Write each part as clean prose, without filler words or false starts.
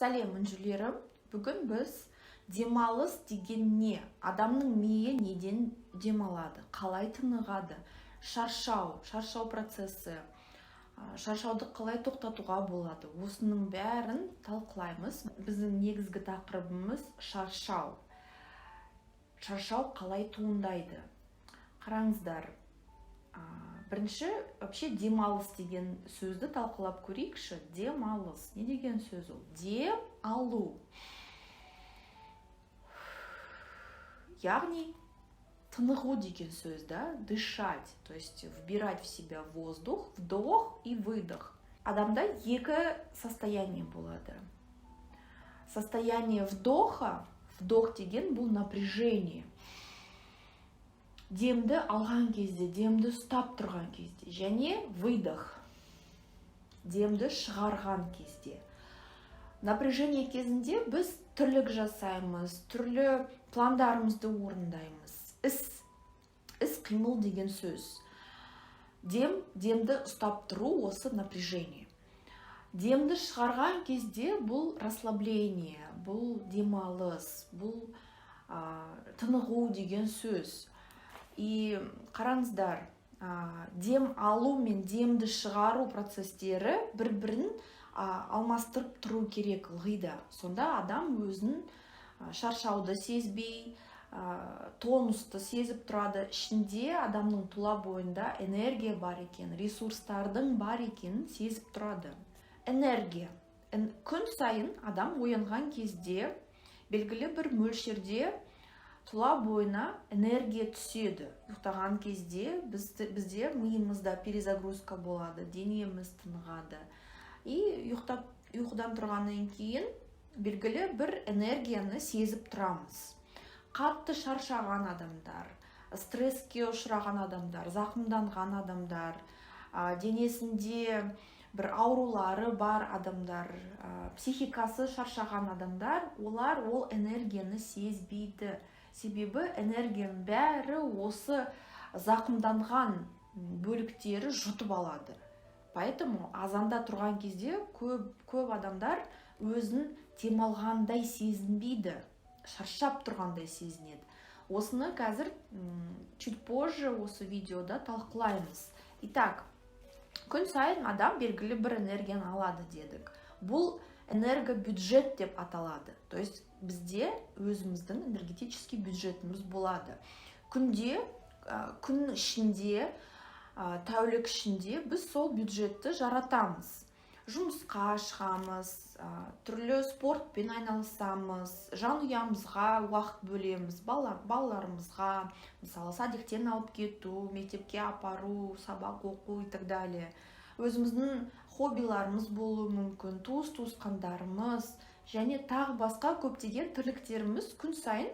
Сәлем мүнжілерім, бүгін біз демалыс деген не? Адамның миы неден демалады? Қалай тынығады? Шаршау процесі, шаршауды қалай тоқтатуға болады? Осының бәрін талқылаймыз. Біздің негізгі тақырыбымыз шаршау. Шаршау қалай туындайды? Қараңыздар, бірінші вообще демалыс деген сөзді талқылап көрейікші. Демалыс не деген сөз ол? Дем алу. Яғни тынығу деген сөз, да? Дышать, то есть вбирать в себя воздух, вдох и выдох. Адамда екі состояние болады. Состояние вдоха, вдох деген бұл напряжение. Демді алған кезде, демді ұстап тұрған кезде, және выдох, демді шығарған кезде. Напряжение кезінде біз түрлік жасаймыз, түрлі пландарымызды орындаймыз. Іс қимыл деген сөз. Демді ұстап тұру осы напряжение. Демді шығарған кезде бұл расслабление, бұл демалыс, бұл тынығу деген сөз. И қараңыздар, дем алу мен демді шығару процестері бір-бірін алмастырып тұру керек ылғида. Сонда адам өзін шаршауды сезбей, тонусты сезіп тұрады. Ішінде адамның тұла бойында энергия бар екен, ресурстардың бар екенін сезіп тұрады. Энергия. Күн сайын адам оянған кезде белгілі бір мөлшерде тұла бойына энергия түседі. Ұйықтаған кезде бізде миымызда перезагрузка болады, денеміз тынығады. И ұйқыдан тұрғаннан кейін белгілі бір энергияны сезіп тұрамыз. Қатты шаршаған адамдар, стресске ұшыраған адамдар, зақымданған адамдар, денесінде бір аурулары бар адамдар, психикасы шаршаған адамдар, олар ол энергияны сезбейді. Себебі энергияның бәрі осы зақымданған бөліктері жұтып алады. Поэтому азанда тұрған кезде көп адамдар өзін демалғандай сезінбейді, шаршап тұрғандай сезінеді. Осыны қазір чуть позже осы видеода талқылаймыз. Итак, күн сайын адам белгілі бір энергияны алады дедік. Бұл энергобюджет деп аталады. То есть бізде өзіміздің энергетический бюджетіміз болады. Күн ішінде, тәулік ішінде біз сол бюджетті жаратамыз. Жұмысқа шығамыз, түрлі спортпен айналысамыз, жанұямызға уақыт бөлеміз, балаларымызға, мысалы садиктен алып кету, мектепке апару, сабақ оқу и так далее. Өзіміздің хоббиларымыз болуы мүмкін, туысқандарымыз, және тағы басқа көптеген тірліктеріміз күн сайын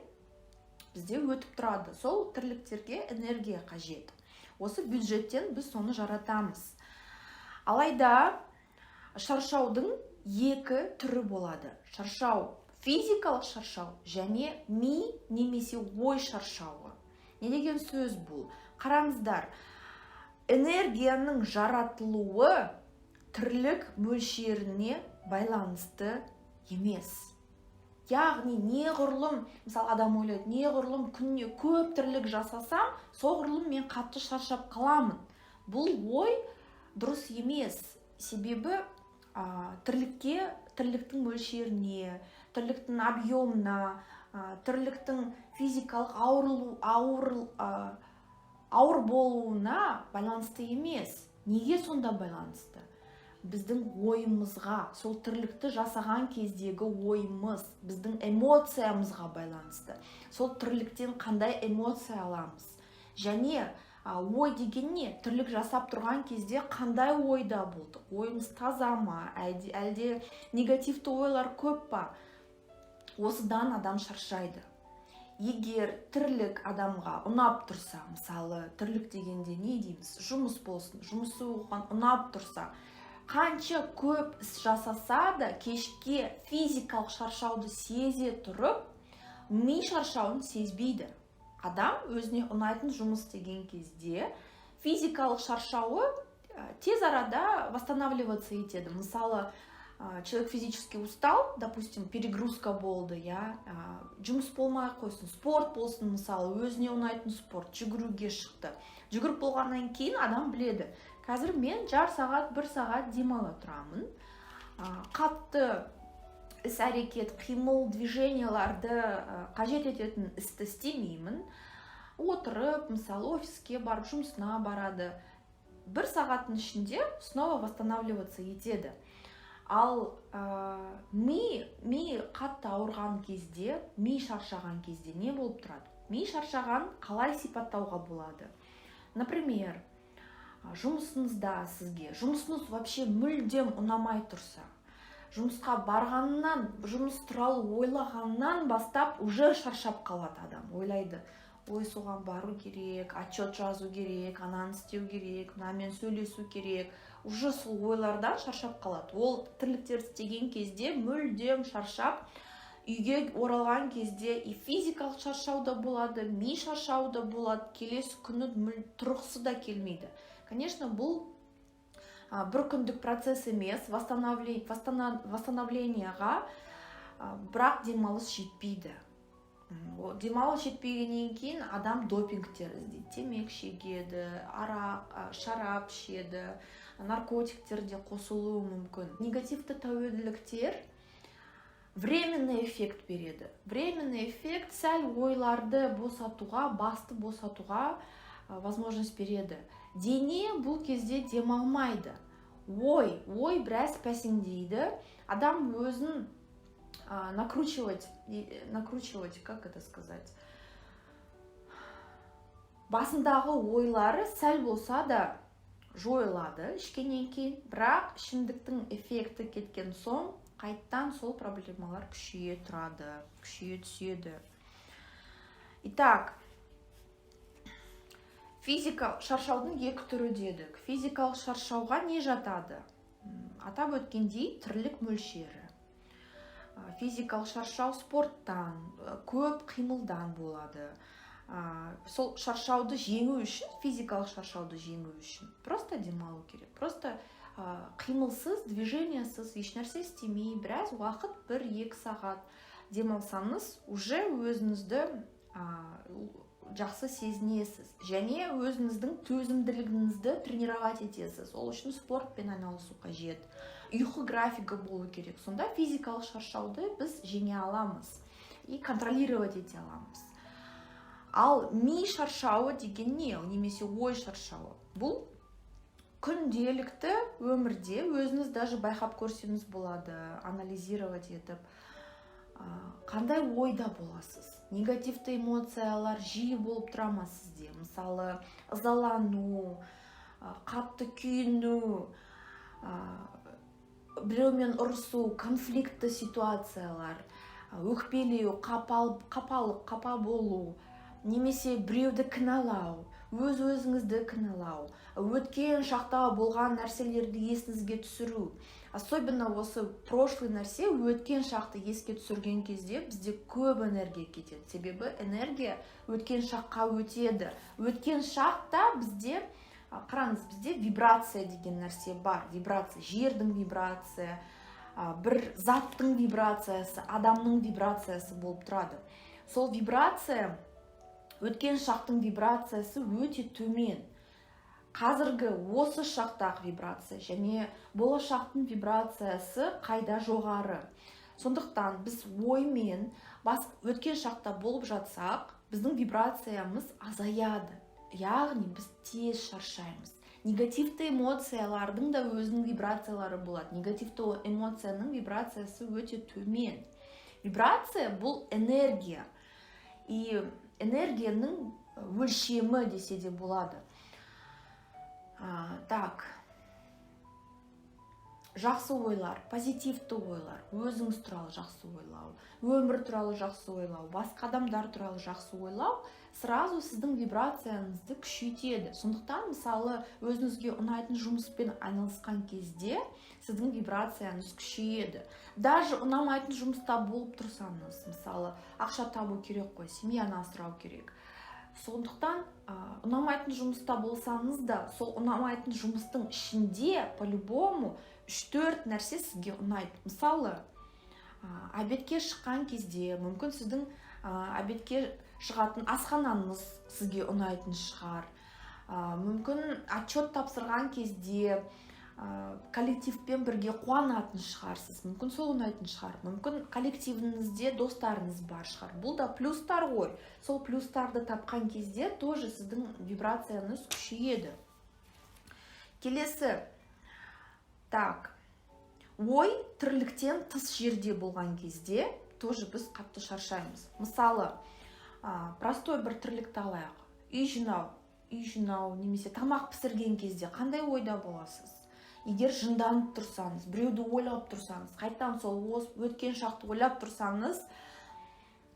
бізде өтіп тұрады. Сол тірліктерге энергия қажет. Осы бюджеттен біз соны жаратамыз. Алайда шаршаудың екі түрі болады. Шаршау, физикалық шаршау және ми немесе ой шаршауы. Не деген сөз бұл? Қараңыздар, энергияның жаратылуы тірлік мөлшеріне байланысты емес. Яғни неғұрлым, мысалы адам ойлайды, неғұрлым күніне көп тірлік жасасам, соғұрлым мен қатты шаршап қаламын. Бұл ой дұрыс емес. Себебі тірліктің мөлшеріне, тірліктің объемына, тірліктің физикалық ауыр болуына байланысты емес. Неге сонда байланысты? Біздің ойымызға, сол тірлікті жасаған кездегі ойымыз, біздің эмоциямызға байланысты. Сол тірліктен қандай эмоция аламыз? Және ой деген не? Тірлік жасап тұрған кезде қандай ойда болдық? Ойымыз таза ма? Әлде негативті ойлар көп па? Осыдан адам шаршайды. Егер тірлік адамға ұнап тұрса, мысалы, тірлік дегенде не дейміз? Жұмыс болсын, жұмысы оған ұнап тұрса, қанша көп іс жасаса да, кешке физикалық шаршауды сезе тұрып, ми шаршауын сезбейді. Адам өзіне ұнайтын жұмыс деген кезде физикалық шаршауы тез арада восстанавливаться етеді. Мысалы, человек физически устал, допустим, перегрузка болды, я жұмыс болмай қойсын, спорт болсын, мысалы өзіне ұнайтын спорт, жүгіруге шықты. Жүгіріп болғаннан кейін адам біледі, қазір мен жар сағат, 1 сағат демала тұрамын. Қатты іс-әрекет, қимыл, движенияларды қажет ететін істі істемеймін. Отырып, мысалы офиске барып, жұмысына барады. 1 сағаттың ішінде снова восстанавливаться етеді. Ал ми қатты ауырған кезде, ми шаршаған кезде не болып тұрады? Ми шаршаған қалай сипаттауға болады? Например, жұмысыңызда сізге, жұмысыңыз вообще мүлдем ұнамай тұрса, жұмысқа барғаннан, жұмыс туралы ойлағаннан бастап уже шаршап қалады адам. Ойлайды, ой, соған бару керек, отчет жазу керек, ананы істеу керек, мынамен сөйлесу керек. Уже сол ойлардан шаршап қалады. Ол тірліктер істеген кезде мүлдем шаршап, үйге оралған кезде и физикалық шаршау да болады, ми шаршау да болады, келесі күні тұрғысы да келмейді. Конечно, бұл бір күндік процесс емес, восстановленияға бірақ демалыс жетпейді. Демалыс жетпегеннен кейін адам допингтер іздейді, темекі шегеді, арақ, шарап ішеді, наркотиктер де қосылуы мүмкін. Негативті тәуелділіктер временный эффект береді. Временный эффект сәл ойларды босатуға, басты босатуға возможность береді. Дене бұл кезде демалмайды. Ой біраз пәсеңдейді. Адам өзін накручивать, как это сказать? Басындағы ойлары сәл болса да жойылады ішкеннен кейін, бірақ ішімдіктің эффекті кеткен соң қайттан сол проблемалар күшейе тұрады, күшейе түседі. Итак, физикалық шаршаудың 2 түрі дедік. Физикалық шаршауға не жатады? Атап өткендей, тірлік мөлшері. Физикалық шаршау спорттан, көп қимылдан болады. Сол шаршауды жеңу үшін, физикалық шаршауды жеңу үшін просто демалу керек. Просто қимылсыз, движениясыз, ешнәрсе істемей, біраз уақыт 1-2 сағат демалсаңыз, уже өзіңізді жақсы сезінесіз. Және өзіңіздің төзімділігіңізді тренировать етесіз. Ол үшін спортпен айналысу қажет. Ұйқы графигі болу керек. Сонда физикалық шаршауды біз жеңе аламыз и контролировать ете аламыз. Ал ми шаршауы деген не? Немесе ой шаршауы. Бұл күнделікті өмірде өзіңіз даже байқап көрсеңіз болады, анализировать етіп, қандай ойда боласыз? Негативті эмоциялар жиі болып тұра ма сізде? Мысалы, ызалану, қатты күйіну, біреумен ұрысу, конфликтті ситуациялар, өкпелеу, қапа болу, немесе біреуді кінәлау, өз-өзіңізді кінәлау, өткен шақта болған нәрселерді есіңізге түсіру. Особенно осы прошлый нәрсе, өткен шақты еске түсірген кезде бізде көп энергия кетеді. Себебі энергия өткен шаққа өтеді. Өткен шақта бізде, қараңыз, бізде вибрация деген нәрсе бар. Вибрация, жердің вибрация, бір заттың вибрациясы, адамның вибрациясы болып тұрады. Сол вибрация, өткен шақтың вибрациясы өте төмен. Қазіргі осы шақтағы вибрация және болашақтың вибрациясы қайда жоғары. Сондықтан біз оймен өткен шақта болып жатсақ, біздің вибрациямыз азаяды. Яғни біз тез шаршаймыз. Негативті эмоциялардың да өзінің вибрациялары болады. Негативті эмоцияның вибрациясы өте төмен. Вибрация бұл энергия. И энергияның өлшемі десе де болады. Так, жақсы ойлар, позитивті ойлар, өзіңіз туралы жақсы ойлау, өмір туралы жақсы ойлау, басқа адамдар туралы жақсы ойлау сразу сіздің вибрацияңызды күшейтеді. Сондықтан, мысалы, өзіңізге ұнайтын жұмыспен айналысқан кезде сіздің вибрацияңыз күшейеді. Даже ұнамайтын жұмыста болып тұрсаңыз, мысалы, ақша табу керек қой, семьяны асырау керек. Сондықтан, ұнамайтын жұмыста болсаңыз да, сол ұнамайтын жұмыстың ішінде по-любому 3-4 нәрсе сізге ұнайды. Мысалы, обедке шыққан кезде мүмкін сіздің обедке шығатын асханаңыз сізге ұнайтын шығар. Мүмкін отчет тапсырған кезде коллективпен бірге қуанатын шығарсыз. Мүмкін сол ұнайтын шығар. Мүмкін коллективіңізде достарыңыз бар шығар. Бұл да плюстар ғой. Сол плюстарды тапқан кезде тоже сіздің вибрацияңыз күшейеді. Келесі. Так. Ой тірліктен тыс жерде болған кезде тоже біз қатты шаршаймыз. Мысалы, простой бір тірлікті алайық. Үй жинау, немесе тамақ пісірген кезде қандай ойда боласыз? Егер жынданып тұрсаңыз, біреуді ойлап тұрсаңыз, қайтадан сол өткен шақты ойлап тұрсаңыз,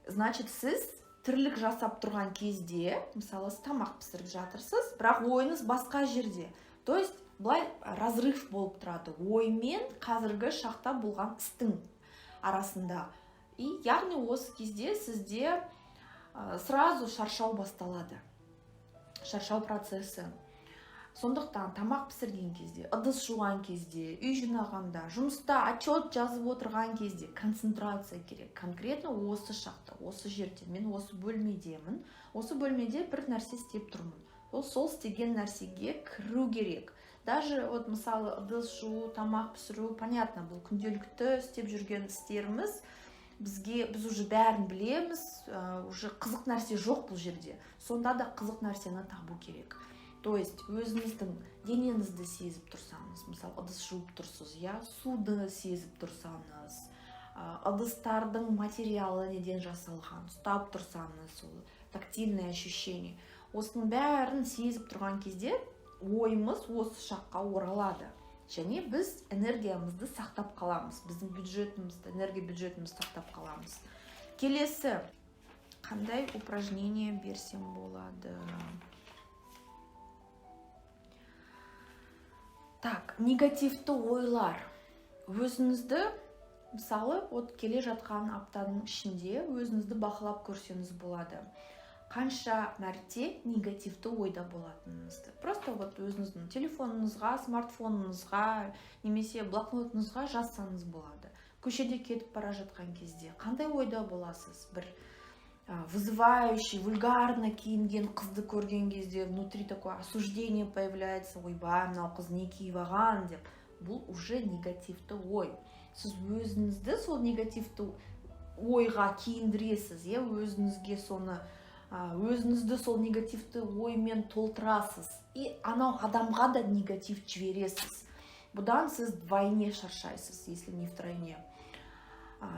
значит, сіз тірлік жасап тұрған кезде, мысалы, тамақ пісіріп жатырсыз, бірақ ойыңыз басқа жерде. То есть, бұлай разрыв болып тұрады. Ой мен қазіргі шақта болған істің арасында. И яғни осы кезде сізде сразу шаршау басталады. Шаршау процесі. Сондықтан тамақ пісірген кезде, ыдыс жуған кезде, үй жинағанда, жұмыста отчет жазып отырған кезде концентрация керек. Конкретно осы шақта, осы жерде, мен осы бөлмедемін. Осы бөлмеде бір нәрсе істеп тұрмын. Сол істеген нәрсеге кіру керек. Даже вот мысалы ыдыс жуу, тамақ пісіру, понятно, бұл күнделікті істеп жүрген істеріміз. Біз уже бәрін білеміз, уже қызық нәрсе жоқ бұл жерде. Сонда да қызық нәрсені табу керек. То есть, өзіңіздің денеңізді сезіп тұрсаңыз, мысалы, ыдыс жуып тұрсыз, суды сезіп тұрсаңыз, ыдыстардың материалы неден жасалған, ұстап тұрсаңыз, сол тактильное ощущение. Осының бәрін сезіп тұрған кезде ойымыз осы шаққа оралады. Және біз энергиямызды сақтап қаламыз. Біздің бюджетімізді, энергия бюджетімізді сақтап қаламыз. Келесі, қандай упражнение берсем болады? Так, негативті ойлар. Өзіңізді, мысалы, келе жатқан аптаның ішінде өзіңізді бақылап көрсеңіз болады. Қанша мәрте негативті ойда болатыныңызды. Просто өзіңіздің телефоныңызға, смартфоныңызға, немесе блокнотыңызға жазсаңыз болады. Көшеде кетіп бара жатқан кезде қандай ойда боласыз? Бір вызывающий, вульгарно киінген қызды көрген кезде внутри такое осуждение появляется. Ойбай, мынау қыз не киіп алған деп. Бұл уже негативті ой. Сіз өзіңізді сол негативті ойға киіндіресіз, өзіңізге соны өзіңізді сол негативті оймен толтырасыз. И анау адамға да негатив жібересіз. Бұдан сіз вдвойне шаршайсыз, если не втройне.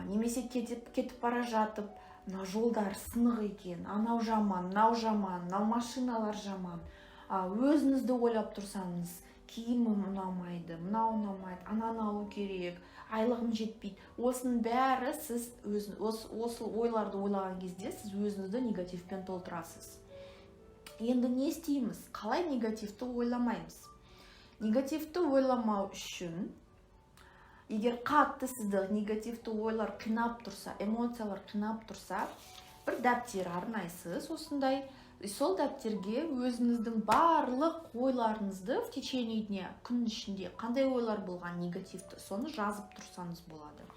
Немесе кетіп бара жатып, мына жолдар сынық екен, анау жаман, мынау машиналар жаман. Өзіңізді ойлап тұрсаңыз, киімім ұнамайды, мынау ұнамайды, ананы алу керек, айлығым жетпейді. Осының бәрі сіз осы ойларды ойлаған кезде сіз өзіңізді негативпен толтырасыз. Енді не істейміз? Қалай негативті ойламаймыз? Негативті ойламау үшін, егер қатты сізді негативті ойлар қинап тұрса, эмоциялар қинап тұрса, бір дәптер арнайсыз осындай. Сол дәптерге өзіңіздің барлық ойларыңызды в течение дня, күн ішінде қандай ойлар болған негативті, соны жазып тұрсаңыз болады.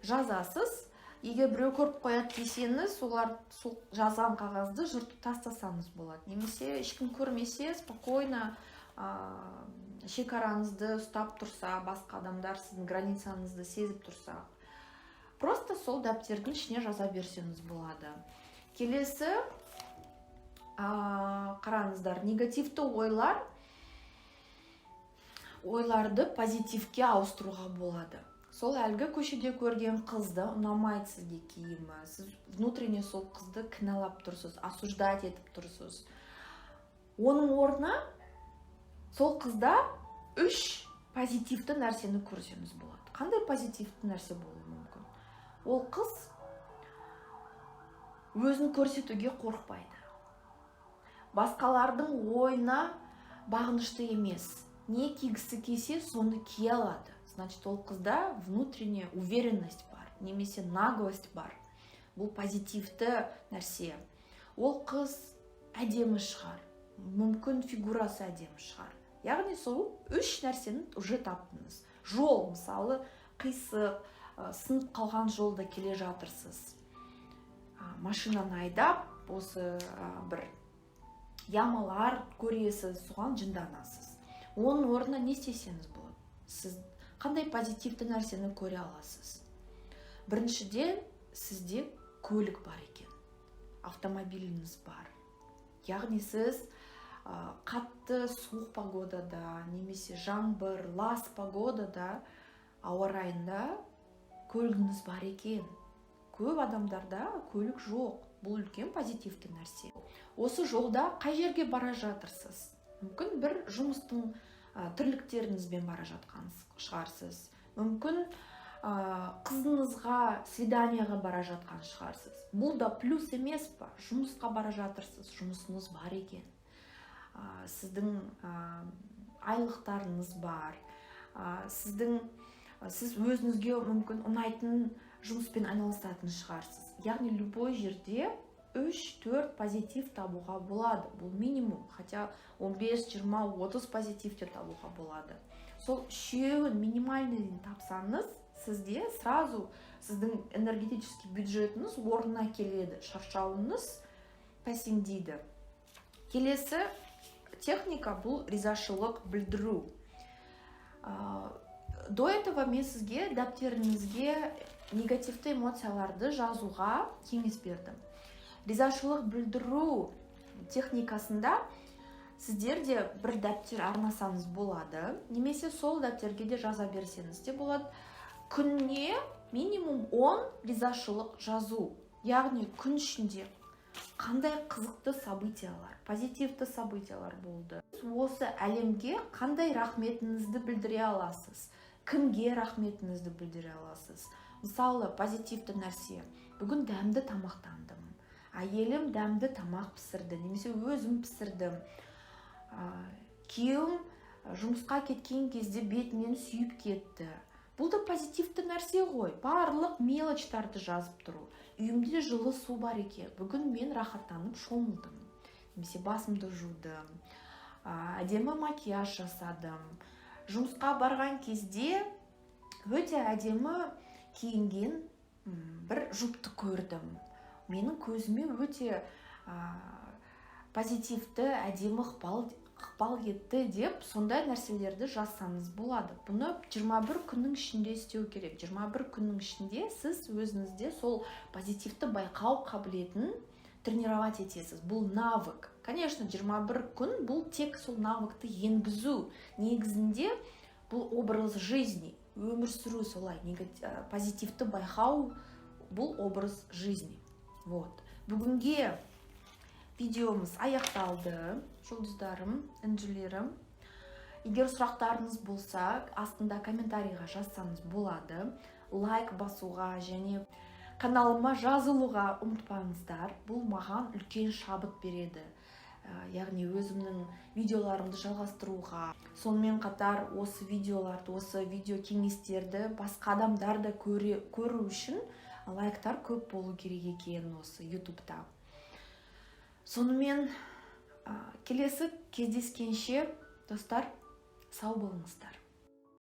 Жазасыз, егер біреу көріп қояды десеңіз, сол жазған қағазды жыртып тастасаңыз болады. Немесе ешкім көрмесе, спокойно шекараңызды ұстап тұрса, басқа адамдар сіздің границаңызды сезіп тұрса, просто сол дәптердің ішіне жаза берсеңіз болады. Келесі, қараңыздар, негативті ойларды позитивке ауыстыруға болады. Сол әлгі көшеде көрген қызды ұнамайды сізге киімі, сіз внутренне сол қызды кінәлап тұрсыз, осуждать етіп тұрсыз. Оның орнына сол қызда 3 позитивті нәрсені көрсеңіз болады. Қандай позитивті нәрсе болуы мүмкін? Ол қыз өзін көрсетуге қорықпайды. Басқалардың ойына бағынышты емес. Не кигісі келсе, соны кие алады. Значит, ол қызда внутренняя уверенность бар, немесе наглость бар. Бұл позитивті нәрсе. Ол қыз әдемі шығар, мүмкін фигурасы әдемі шығар. Яғни сол 3 нәрсені уже таптыңыз. жол, мысалы қисық, сынып қалған жолда келе жатырсыз, машинаны айдап осы бір ямалар көресіз, соған жынданасыз. Оның орнына не істесеңіз болады? Сіз қандай позитивті нәрсені көре аласыз? Біріншіден, сізде көлік бар екен, автомобиліңіз бар. Яғни сіз қатты суық погодада, немесе жаңбыр, лас погодада, ауа райында көлігіңіз бар екен. Көп адамдарда көлік жоқ. Бұл үлкен позитивті нәрсе. Осы жолда қай жерге бара жатырсыз? Мүмкін бір жұмыстың тірліктеріңізбен бара жатқан шығарсыз. Мүмкін қызыңызға свиданияға бара жатқан шығарсыз. Бұл да плюс емес па? Жұмысқа бара жатырсыз, жұмысыңыз бар екен. Сіздің айлықтарыңыз бар. Сіз өзіңізге мүмкін ұнайтын жұмыспен айналысатын шығарсыз. Яғни любой жерде 3-4 позитив табуға болады. Бұл минимум, хотя 15, 20, 30 позитивте табуға болады. Сол үшеуін минимальныйын тапсаңыз, сізде сразу сіздің энергетический бюджетіңіз орнына келеді, шаршауыңыз пәсеңдейді. Келесі техника бұл ризашылық білдіру. До этого мен сізге дәптеріңізге негативті эмоцияларды жазуға кеңес бердім. Ризашылық білдіру техникасында сіздерде бір дәптер арнасаңыз болады, немесе сол дәптерге де жаза берсеңіз де болады. Күніне минимум 10 ризашылық жазу. Яғни күн ішінде қандай қызықты событиялар, позитивті событиялар болды. Осы әлемге қандай рахметіңізді білдіре аласыз? Кімге рахметіңізді білдіре аласыз? Мысалы, позитивті нәрсе. Бүгін дәмді тамақтандым. Әйелім дәмді тамақ пісірді, немесе өзім пісірдім. Күйеуім жұмысқа кеткен кезде бетінен сүйіп кетті. Бұл да позитивті нәрсе ғой. Барлық мелочтарды жазып тұру. Үйімде жылы су бар екен. Бүгін мен рахаттанып шомылдым. Немесе басымды жудым. Әдемі макияж жасадым. Жұмысқа барған кезде өте әдемі киінген бір жұпты көрдім. Менің көзіме өте позитивті, әдемі ықпал етті деп, сондай нәрселерді жазсаңыз болады. Бұны 21 күннің ішінде істеу керек. 21 күннің ішінде сіз өзіңізде сол позитивті байқау қабілетін тренировать етесіз. Бұл навык. Конечно, 21 күн бұл тек сол навыкты енгізу. Негізінде бұл образ жизни. Өмір сүру солай. Позитивті байқау бұл образ жизни. Вот. Бүгінге видеомыз аяқталды. Жұлдыздарым, інжілерім. Егер сұрақтарыңыз болса, астында комментарийға жазсаңыз болады. Лайк басуға және каналыма жазылуға ұмытпаңыздар. Бұл маған үлкен шабыт береді. Яғни өзімнің видеоларымды жалғастыруға. Сонымен қатар осы видеоларды, осы видео кеңестерді басқа адамдар да көру үшін лайктар көп болу керек екен осы YouTube'да. Сонымен келесі кездескенше достар, сау болыңыздар.